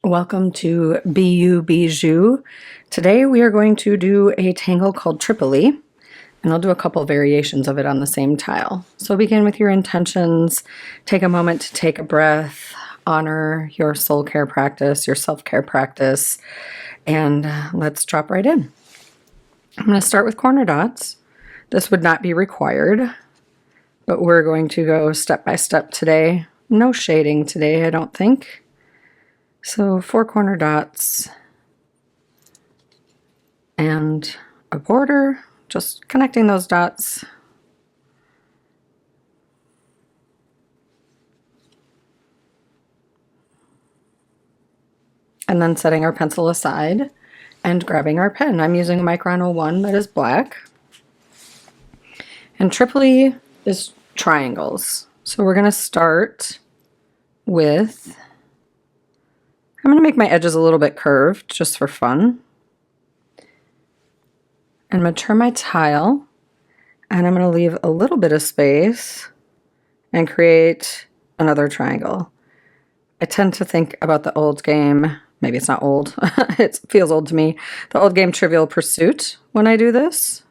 Welcome to Bijou. Today we are going to do a tangle called Tripoli, and I'll do a couple variations of it on the same tile. So begin with your intentions, take a moment to take a breath, honor your soul care practice, your self-care practice, and let's drop right in. I'm going to start with corner dots. This would not be required, but we're going to go step by step today. No shading today, I don't think. So 4 corner dots and a border, just connecting those dots. And then setting our pencil aside and grabbing our pen. I'm using a Micron 01 that is black. And Tripoli is triangles. So we're going to start with, I'm going to make my edges a little bit curved just for fun. And I'm going to turn my tile and I'm going to leave a little bit of space and create another triangle. I tend to think about the old game, maybe it's not old, it feels old to me, the old game Trivial Pursuit when I do this.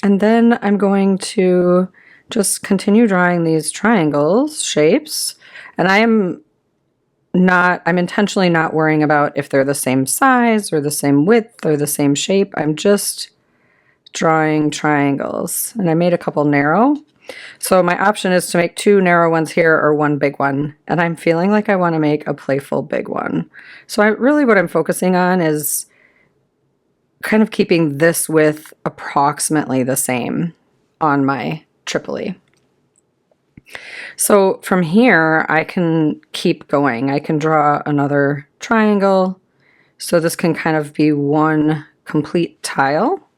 And then I'm going to just continue drawing these triangles, shapes, and I'm intentionally not worrying about if they're the same size or the same width or the same shape. I'm just drawing triangles. And I made a couple narrow. So my option is to make 2 narrow ones here or 1 big one. And I'm feeling like I want to make a playful big one. So really what I'm focusing on is kind of keeping this width approximately the same on my Tripoli. So from here, I can keep going. I can draw another triangle. So this can kind of be one complete tile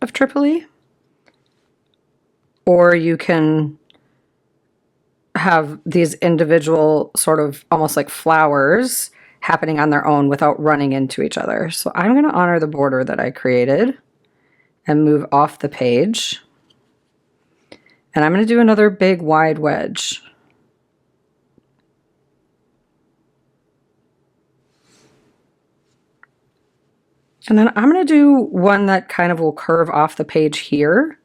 of Tripoli. Or you can have these individual sort of almost like flowers happening on their own without running into each other. So I'm going to honor the border that I created and move off the page. And I'm going to do another big wide wedge. And then I'm going to do one that kind of will curve off the page here.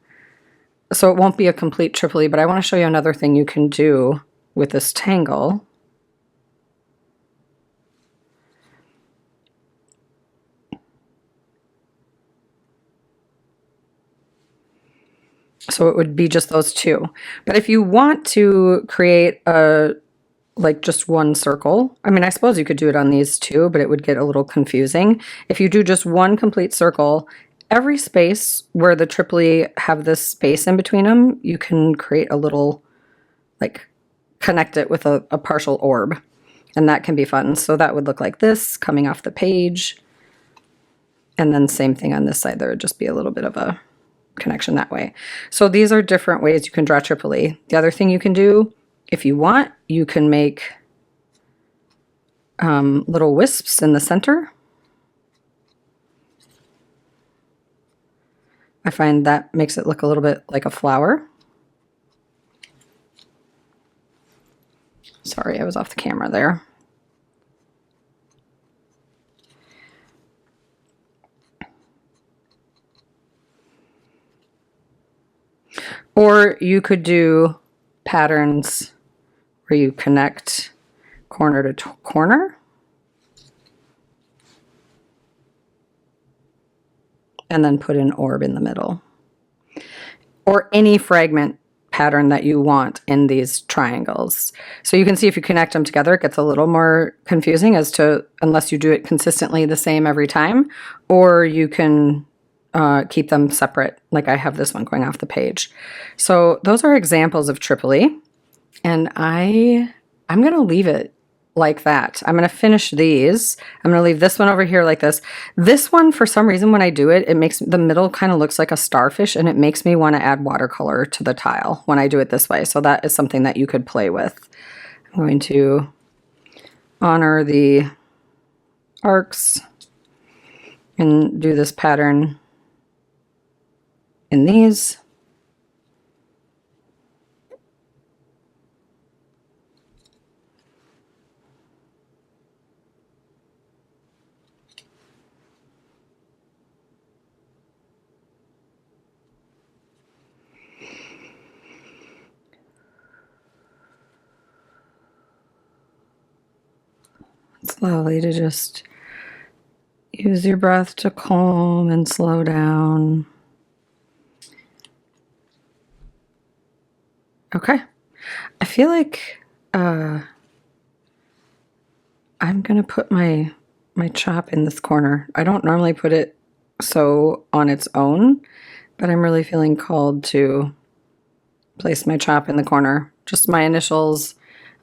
So it won't be a complete Tripoli, but I want to show you another thing you can do with this tangle. So it would be just those 2. But if you want to create like just one circle, I mean, I suppose you could do it on these 2, but it would get a little confusing. If you do just one complete circle, every space where the Tripoli have this space in between them, you can create a little, like, connect it with a partial orb. And that can be fun. So that would look like this coming off the page. And then same thing on this side. There would just be a little bit of a connection that way. So these are different ways you can draw Tripoli. The other thing you can do, if you want, you can make little wisps in the center. I find that makes it look a little bit like a flower. Sorry, I was off the camera there. Or you could do patterns where you connect corner to corner. And then put an orb in the middle. Or any fragment pattern that you want in these triangles. So you can see if you connect them together, it gets a little more confusing as to, unless you do it consistently the same every time, or you can keep them separate, like I have this one going off the page. So those are examples of Tripoli, and I'm going to leave it like that. I'm going to finish these. I'm going to leave this one over here like this. This one, for some reason, when I do it, it makes the middle kind of looks like a starfish, and it makes me want to add watercolor to the tile when I do it this way. So that is something that you could play with. I'm going to honor the arcs and do this pattern in these. It's lovely to just use your breath to calm and slow down. Okay. I feel like I'm going to put my chop in this corner. I don't normally put it so on its own, but I'm really feeling called to place my chop in the corner. Just my initials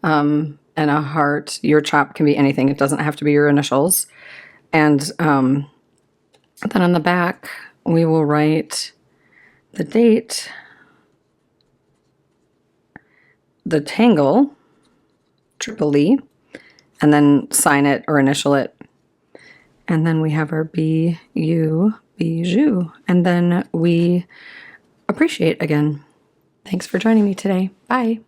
and a heart. Your chop can be anything. It doesn't have to be your initials. And then on the back, we will write the date, the tangle, Tripoli, and then sign it or initial it. And then we have our Bijou, and then we appreciate again. Thanks for joining me today. Bye.